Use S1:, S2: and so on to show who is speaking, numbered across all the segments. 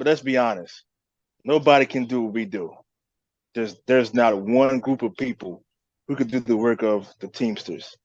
S1: but let's be honest. Nobody can do what we do. There's not one group of people who could do the work of the Teamsters.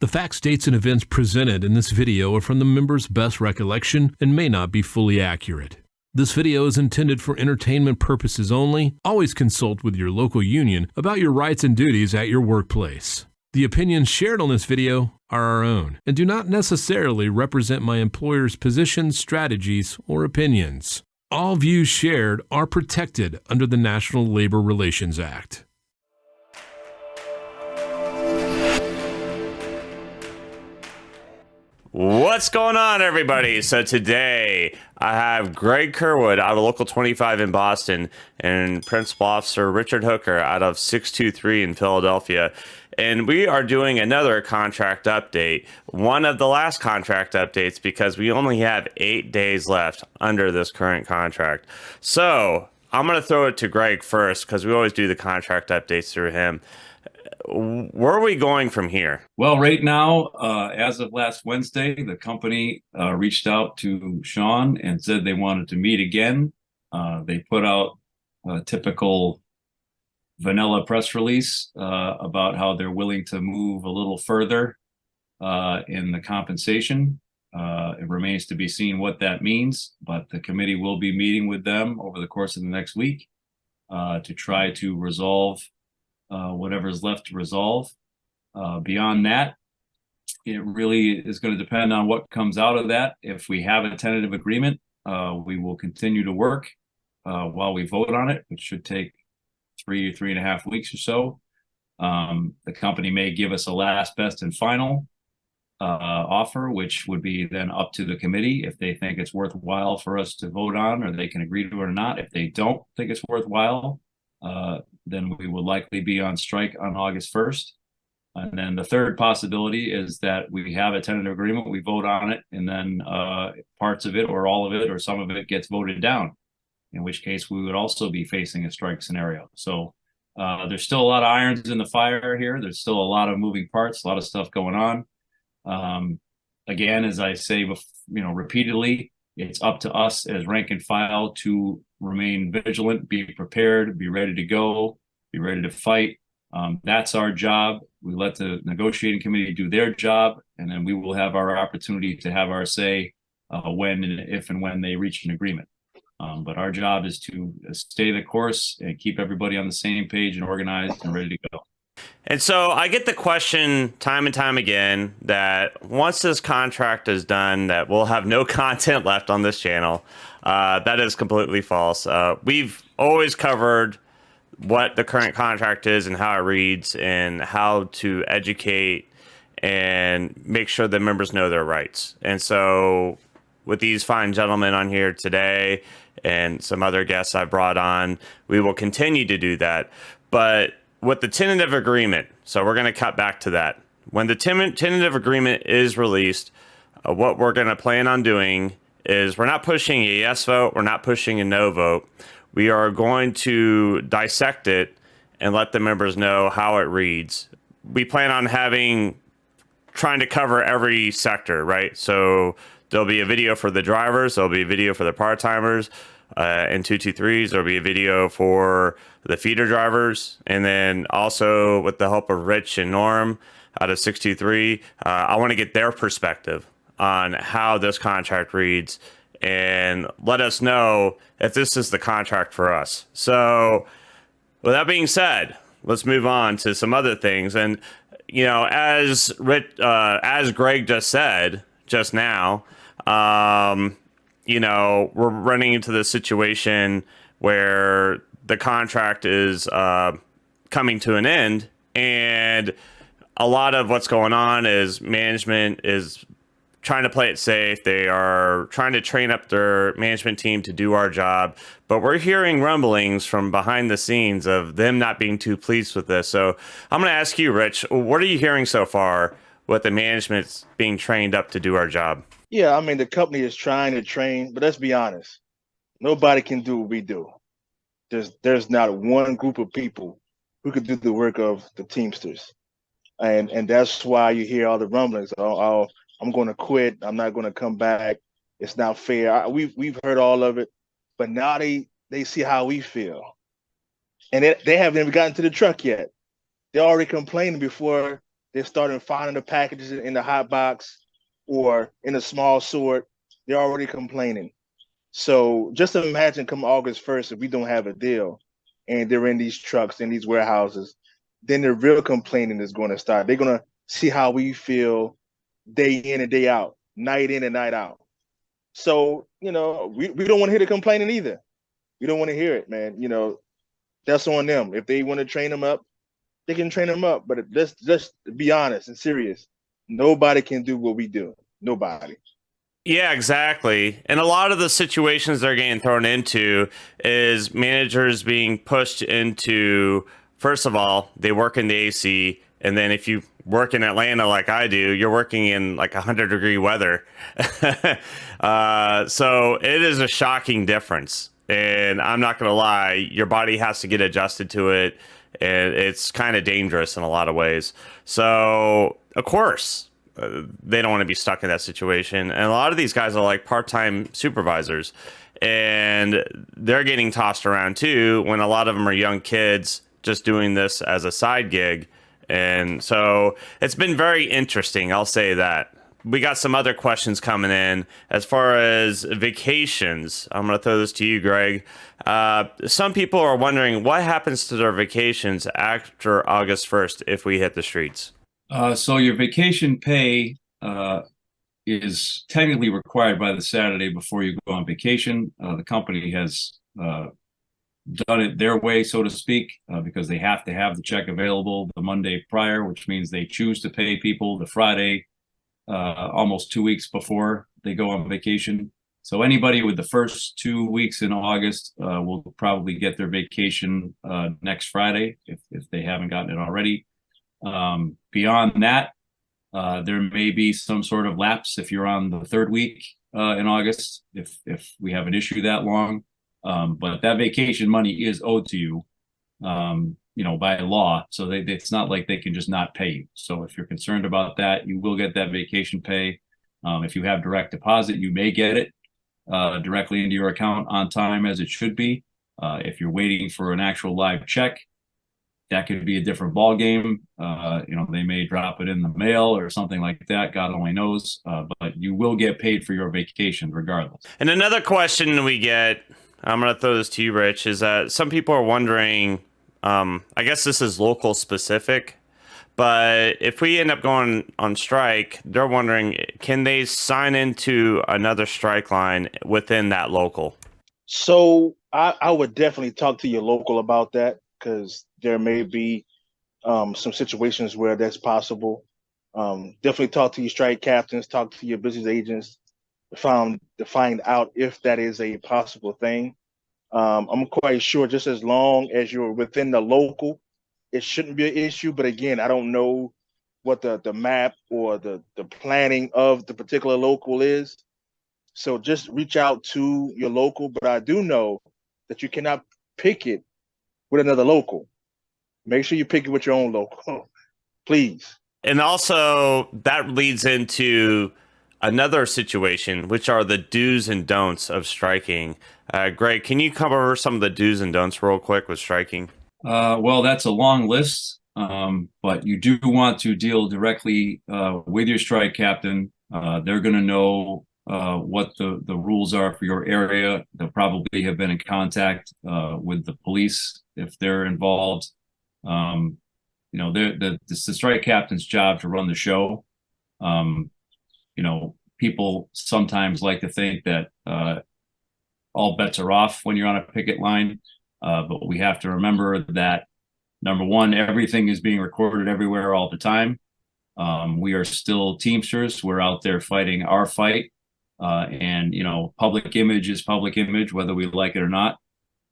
S2: The facts, dates, and events presented in this video are from the members' best recollection and may not be fully accurate. This video is intended for entertainment purposes only. Always consult with your local union about your rights and duties at your workplace. The opinions shared on this video are our own and do not necessarily represent my employer's positions, strategies, or opinions. All views shared are protected under the National Labor Relations Act.
S3: What's going on, everybody? So today I have Greg Kerwood out of Local 25 in Boston and Principal Officer Richard Hooker out of 623 in Philadelphia. And we are doing another contract update, one of the last contract updates, because we only have 8 days left under this current contract. So I'm going to throw it to Greg first, because we always do the contract updates through him. Where are we going from here?
S4: Well, right now, as of last Wednesday, the company reached out to Sean and said they wanted to meet again. They put out a typical vanilla press release about how they're willing to move a little further in the compensation. It remains to be seen what that means, but the committee will be meeting with them over the course of the next week to try to resolve whatever's left to resolve. Beyond that, it really is going to depend on what comes out of that. If we have a tentative agreement, we will continue to work while we vote on it, which should take 3.5 weeks or so. The company may give us a last, best, and final offer, which would be then up to the committee if they think it's worthwhile for us to vote on, or they can agree to it or not. If they don't think it's worthwhile, then we will likely be on strike on August 1st. And then the third possibility is that we have a tentative agreement, we vote on it, and then parts of it or all of it or some of it gets voted down, in which case we would also be facing a strike scenario. So there's still a lot of irons in the fire here. There's still a lot of moving parts, a lot of stuff going on. Again, as I say, repeatedly, it's up to us as rank and file to remain vigilant, be prepared, be ready to go, be ready to fight. That's our job. We let the negotiating committee do their job, and then we will have our opportunity to have our say when and if and when they reach an agreement. But our job is to stay the course and keep everybody on the same page and organized and ready to go.
S3: And so I get the question time and time again that once this contract is done, that we'll have no content left on this channel. That is completely false. We've always covered what the current contract is and how it reads and how to educate and make sure the members know their rights. And so with these fine gentlemen on here today and some other guests I've brought on, we will continue to do that. But with the tentative agreement, so we're going to cut back to that. When the tentative agreement is released, what we're going to plan on doing is we're not pushing a yes vote, we're not pushing a no vote. We are going to dissect it and let the members know how it reads. We plan on trying to cover every sector, right? So there'll be a video for the drivers, there'll be a video for the part-timers, and 223s. There'll be a video for the feeder drivers, and then also with the help of Rich and Norm out of 623, I want to get their perspective on how this contract reads and let us know if this is the contract for us. So with that being said, let's move on to some other things. And as Greg just said just now, we're running into the situation where the contract is coming to an end, and a lot of what's going on is management is trying to play it safe. They are trying to train up their management team to do our job, but we're hearing rumblings from behind the scenes of them not being too pleased with this. So I'm going to ask you, Rich, what are you hearing so far with the management being trained up to do our job?
S1: Yeah, I mean, the company is trying to train, but let's be honest. Nobody can do what we do. There's not one group of people who could do the work of the Teamsters. And that's why you hear all the rumblings. I'm going to quit. I'm not going to come back. It's not fair. We've heard all of it. but now they see how we feel, and they haven't even gotten to the truck yet. They're already complaining before they started finding the packages in the hot box or in a small sort. They're already complaining. So just imagine come August 1st, if we don't have a deal and they're in these trucks, in these warehouses, then the real complaining is going to start. They're going to see how we feel day in and day out, night in and night out. So, we don't want to hear the complaining either. We don't want to hear it, man. That's on them. If they want to train them up, they can train them up. But let's be honest and serious. Nobody can do what we do. Nobody.
S3: Yeah, exactly. And a lot of the situations they're getting thrown into is managers being pushed into, first of all, they work in the AC. And then if you work in Atlanta like I do, you're working in like 100-degree weather. So it is a shocking difference. And I'm not going to lie, your body has to get adjusted to it. And it's kind of dangerous in a lot of ways. So, of course, they don't want to be stuck in that situation. And a lot of these guys are like part-time supervisors. And they're getting tossed around too when a lot of them are young kids just doing this as a side gig. And so it's been very interesting. I'll say that. We got some other questions coming in as far as vacations. I'm going to throw this to you, Greg. Some people are wondering what happens to their vacations after August 1st if we hit the streets.
S4: So your vacation pay is technically required by the Saturday before you go on vacation. The company has done it their way, so to speak, because they have to have the check available the Monday prior, which means they choose to pay people the Friday almost 2 weeks before they go on vacation. So anybody with the first 2 weeks in August will probably get their vacation next Friday if they haven't gotten it already. Beyond that, there may be some sort of lapse if you're on the third week in August, if we have an issue that long. But that vacation money is owed to you, by law. So it's not like they can just not pay you. So if you're concerned about that, you will get that vacation pay. If you have direct deposit, you may get it directly into your account on time as it should be. If you're waiting for an actual live check, that could be a different ball game. They may drop it in the mail or something like that. God only knows. But you will get paid for your vacation regardless.
S3: And another question we get, I'm going to throw this to you, Rich, is that some people are wondering, I guess this is local specific, but if we end up going on strike, they're wondering, can they sign into another strike line within that local?
S1: So I would definitely talk to your local about that, because there may be some situations where that's possible. Definitely talk to your strike captains, talk to your business agents to find out if that is a possible thing. I'm quite sure just as long as you're within the local, it shouldn't be an issue. But again, I don't know what the map or the planning of the particular local is. So just reach out to your local. But I do know that you cannot pick it with another local. Make sure you pick it with your own local, please.
S3: And also that leads into another situation, which are the do's and don'ts of striking. Greg, can you cover some of the do's and don'ts real quick with striking?
S4: Well, that's a long list, but you do want to deal directly with your strike captain. They're going to know what the rules are for your area. They'll probably have been in contact with the police if they're involved. It's the strike captain's job to run the show. People sometimes like to think that all bets are off when you're on a picket line. But we have to remember that, number one, everything is being recorded everywhere all the time. We are still Teamsters. We're out there fighting our fight. And public image is public image, whether we like it or not.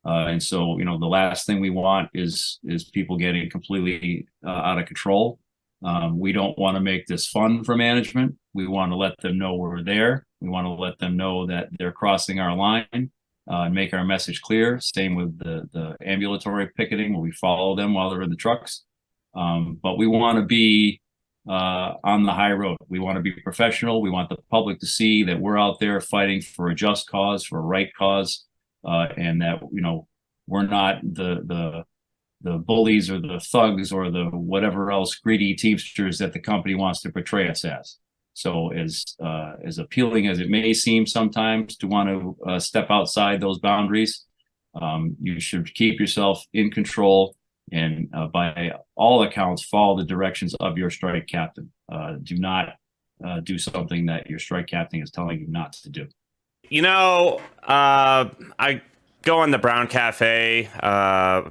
S4: And so, the last thing we want is people getting completely out of control. We don't want to make this fun for management. We want to let them know we're there. We want to let them know that they're crossing our line and make our message clear. Same with the ambulatory picketing, where we follow them while they're in the trucks. But we want to be on the high road. We want to be professional. We want the public to see that we're out there fighting for a just cause, for a right cause. and that, you know, we're not the bullies or the thugs or the whatever else greedy Teamsters that the company wants to portray us as. So as appealing as it may seem sometimes to want to step outside those boundaries, you should keep yourself in control and by all accounts follow the directions of your strike captain. Do not do something that your strike captain is telling you not to do.
S3: You know, I go on the Brown Cafe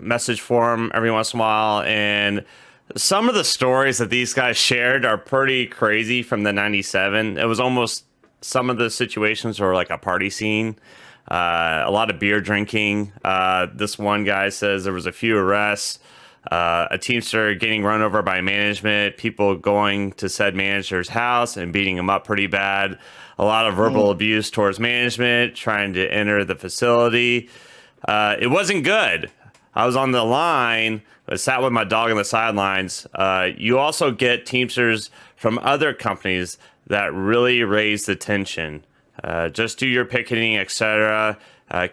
S3: message forum every once in a while, and some of the stories that these guys shared are pretty crazy from the 97. It was almost, some of the situations were like a party scene, a lot of beer drinking. This one guy says there was a few arrests, a Teamster getting run over by management, people going to said manager's house and beating him up pretty bad, a lot of verbal abuse towards management, trying to enter the facility. It wasn't good. I was on the line, I sat with my dog on the sidelines. You also get Teamsters from other companies that really raise the tension. Just do your picketing, etc.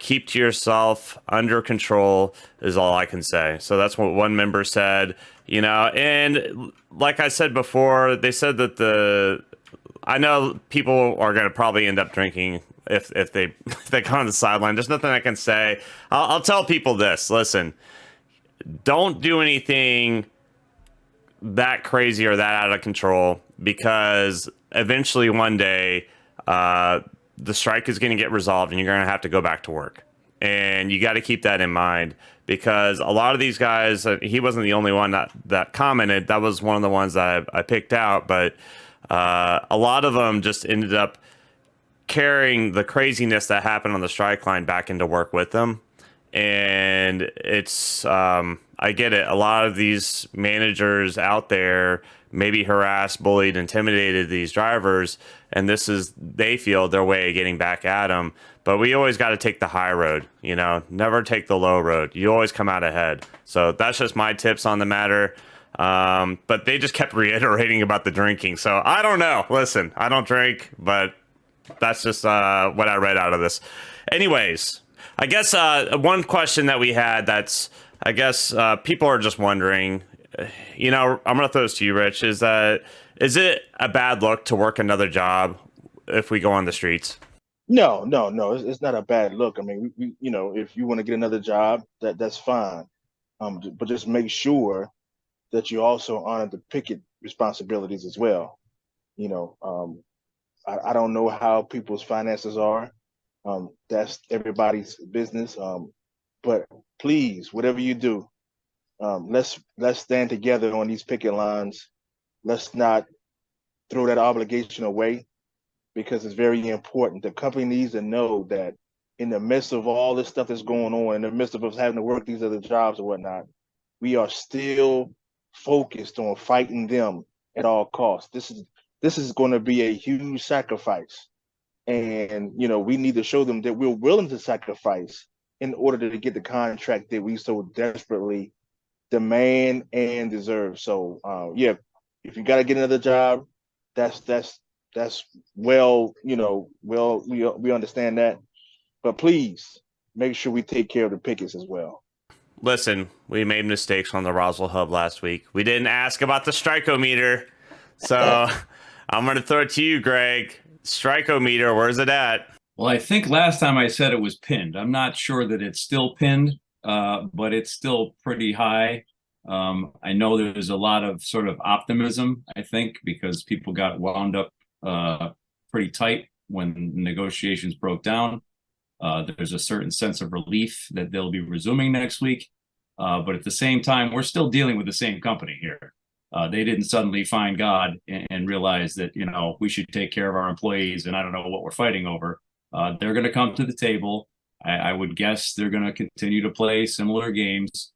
S3: Keep to yourself, under control is all I can say. So that's what one member said, you know, and like I said before, they said that I know people are going to probably end up drinking if they go on the sideline. There's nothing I can say. I'll tell people this. Listen, don't do anything that crazy or that out of control, because eventually one day the strike is going to get resolved and you're going to have to go back to work. And you got to keep that in mind, because a lot of these guys, he wasn't the only one that commented. That was one of the ones that I picked out. But a lot of them just ended up carrying the craziness that happened on the strike line back into work with them. And it's, I get it. A lot of these managers out there maybe harassed, bullied, intimidated these drivers, and this is, they feel, their way of getting back at them. But we always got to take the high road, you know, never take the low road. You always come out ahead. So that's just my tips on the matter. But they just kept reiterating about the drinking. So I don't know. Listen, I don't drink, but that's just what I read out of this. Anyways, I guess one question that we had that's, I guess people are just wondering, you know, I'm going to throw this to you, Rich, is it a bad look to work another job if we go on the streets?
S1: No. It's not a bad look. I mean, we you know, if you want to get another job, that's fine. But just make sure that you also honor the picket responsibilities as well. You know, I don't know how people's finances are. That's everybody's business. But please, whatever you do, let's stand together on these picket lines. Let's not throw that obligation away, because it's very important. The company needs to know that in the midst of all this stuff that's going on, in the midst of us having to work these other jobs and whatnot, we are still focused on fighting them at all costs. This is going to be a huge sacrifice. And, you know, we need to show them that we're willing to sacrifice in order to get the contract that we so desperately demand and deserve. So, yeah, if you got to get another job, that's well, you know, well, we understand that. But please make sure we take care of the pickets as well.
S3: Listen, we made mistakes on the Roswell Hub last week. We didn't ask about the strikeometer. So I'm going to throw it to you, Greg. Strikeometer, where's it at?
S4: Well, I think last time I said it was pinned. I'm not sure that it's still pinned, but it's still pretty high. I know there's a lot of sort of optimism, I think, because people got wound up pretty tight when negotiations broke down. There's a certain sense of relief that they'll be resuming next week. But at the same time, we're still dealing with the same company here. They didn't suddenly find God and realize that, you know, we should take care of our employees and I don't know what we're fighting over. They're going to come to the table. I would guess they're going to continue to play similar games.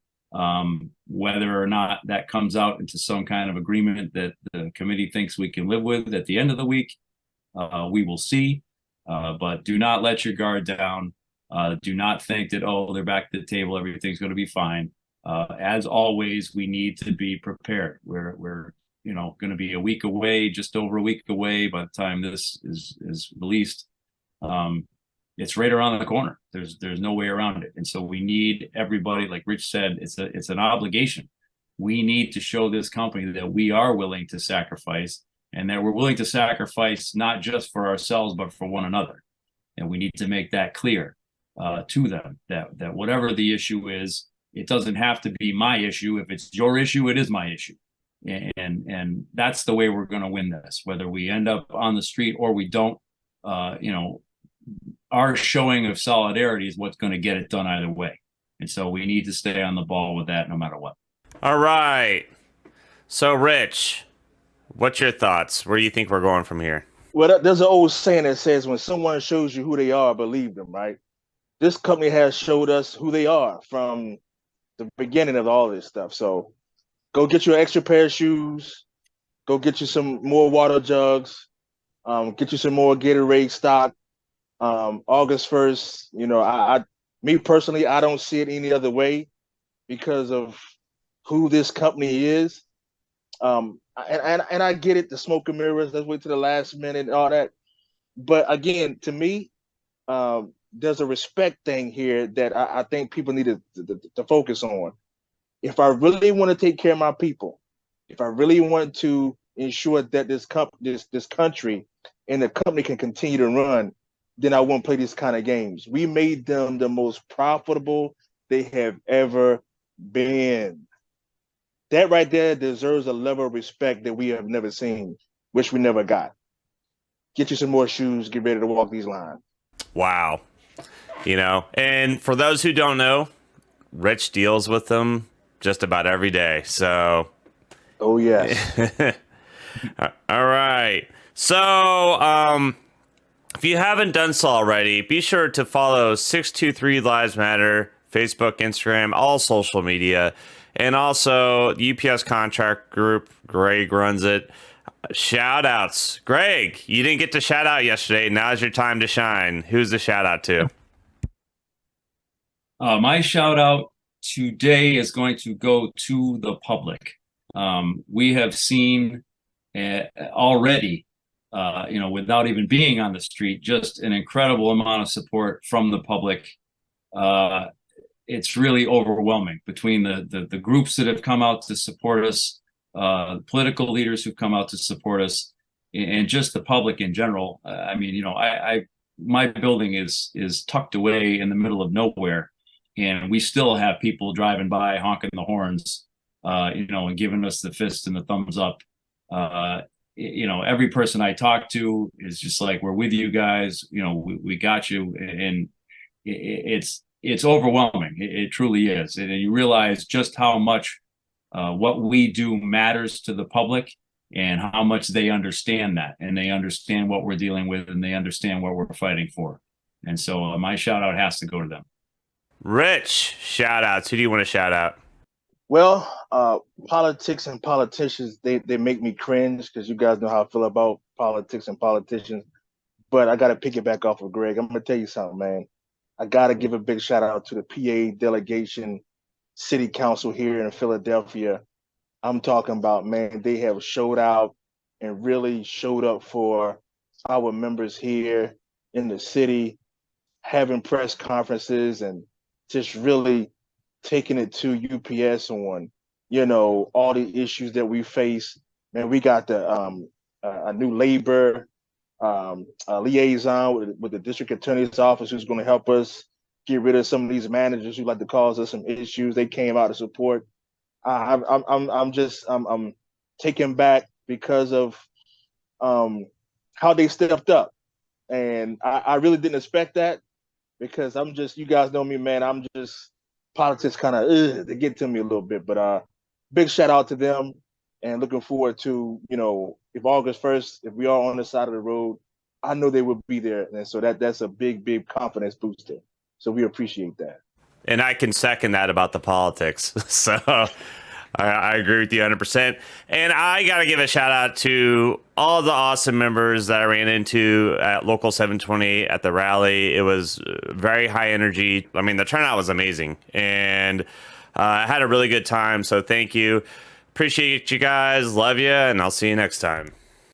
S4: Whether or not that comes out into some kind of agreement that the committee thinks we can live with at the end of the week, we will see. But do not let your guard down. Do not think that, oh, they're back to the table, everything's going to be fine. As always, we need to be prepared. We're you know, going to be a week away, just over a week away by the time this is released. it's right around the corner. There's no way around it. And so we need everybody, like Rich said, it's an obligation. We need to show this company that we are willing to sacrifice, and that we're willing to sacrifice not just for ourselves, but for one another. And we need to make that clear to them that whatever the issue is, it doesn't have to be my issue. If it's your issue, it is my issue. And that's the way we're going to win this, whether we end up on the street or we don't. Our showing of solidarity is what's going to get it done either way. And so we need to stay on the ball with that no matter what.
S3: All right. So, Rich, what's your thoughts? Where do you think we're going from here?
S1: Well, there's an old saying that says, when someone shows you who they are, believe them, right? This company has showed us who they are from the beginning of all this stuff. So go get you an extra pair of shoes. Go get you some more water jugs. Get you some more Gatorade stock. August 1st, me personally, I don't see it any other way because of who this company is. And I get it, the smoke and mirrors, let's wait to the last minute and all that. But again, to me, there's a respect thing here that I think people need to focus on. If I really want to take care of my people, if I really want to ensure that this country and the company can continue to run, then I won't play these kind of games. We made them the most profitable they have ever been. That right there deserves a level of respect that we have never seen, which we never got. Get you some more shoes, get ready to walk these lines.
S3: Wow. And for those who don't know, Rich deals with them just about every day. So.
S1: Oh, yes.
S3: All right. So, if you haven't done so already, be sure to follow 623 Lives Matter, Facebook, Instagram, all social media, and also the UPS Contract Group. Greg runs it. Shout outs. Greg, you didn't get to shout out yesterday. Now's your time to shine. Who's the shout out to?
S4: My shout out today is going to go to the public. We have seen already, without even being on the street, just an incredible amount of support from the public. It's really overwhelming between the groups that have come out to support us, political leaders who've come out to support us, and just the public in general. My building is tucked away in the middle of nowhere, and we still have people driving by honking the horns, and giving us the fist and the thumbs up. Every person I talk to is just like, we're with you guys, we got you. And it's overwhelming. It truly is. And you realize just how much what we do matters to the public, and how much they understand that, and they understand what we're dealing with, and they understand what we're fighting for. And so my shout out has to go to them.
S3: Rich, shout outs. Who do you want to shout out?
S1: Well, politics and politicians, they make me cringe, because you guys know how I feel about politics and politicians. But I got to pick it back off of Greg. I'm going to tell you something, man. I got to give a big shout out to the PA delegation, city council here in Philadelphia. I'm talking about, man, they have showed out and really showed up for our members here in the city, having press conferences and just really taking it to UPS on, all the issues that we face. Man, we got a new labor liaison with the district attorney's office, who's going to help us get rid of some of these managers who like to cause us some issues. They came out to support. I'm taken back because of how they stepped up, and I really didn't expect that, because you guys know me, man. I'm just, politics kind of they get to me a little bit, but big shout out to them, and looking forward to, if August 1st, if we are on the side of the road, I know they will be there, and so that's a big confidence booster. So we appreciate that.
S3: And I can second that about the politics. So I agree with you 100%. And I got to give a shout out to all the awesome members that I ran into at Local 728 at the rally. It was very high energy. I mean, the turnout was amazing, and I had a really good time. So thank you. Appreciate you guys. Love you. And I'll see you next time.